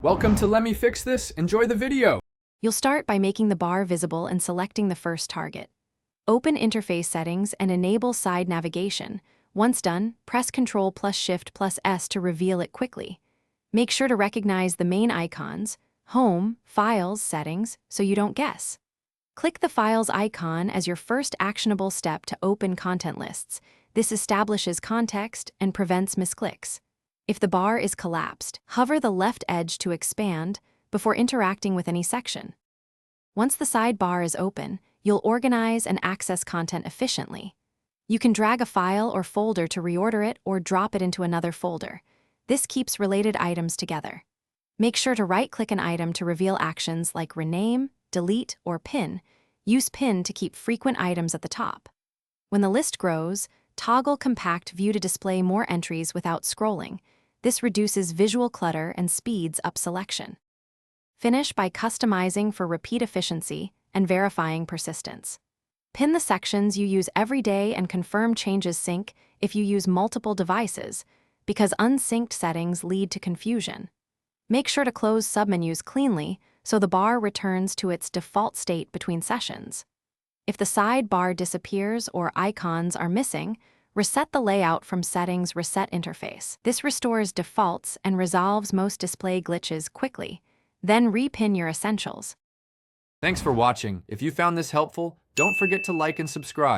Welcome to Let Me Fix This. Enjoy the video. You'll start by making the bar visible and selecting the first target. Open Interface Settings and enable side navigation. Once done, press Ctrl plus Shift plus S to reveal it quickly. Make sure to recognize the main icons, Home, Files, Settings, so you don't guess. Click the Files icon as your first actionable step to open content lists. This establishes context and prevents misclicks. If the bar is collapsed, hover the left edge to expand before interacting with any section. Once the sidebar is open, you'll organize and access content efficiently. You can drag a file or folder to reorder it or drop it into another folder. This keeps related items together. Make sure to right-click an item to reveal actions like rename, delete, or pin. Use pin to keep frequent items at the top. When the list grows, toggle Compact View to display more entries without scrolling. This reduces visual clutter and speeds up selection. Finish by customizing for repeat efficiency and verifying persistence. Pin the sections you use every day and confirm changes sync if you use multiple devices, because unsynced settings lead to confusion. Make sure to close submenus cleanly so the bar returns to its default state between sessions. If the sidebar disappears or icons are missing, reset the layout from Settings Reset Interface. This restores defaults and resolves most display glitches quickly. Then repin your essentials. Thanks for watching. If you found this helpful, don't forget to like and subscribe.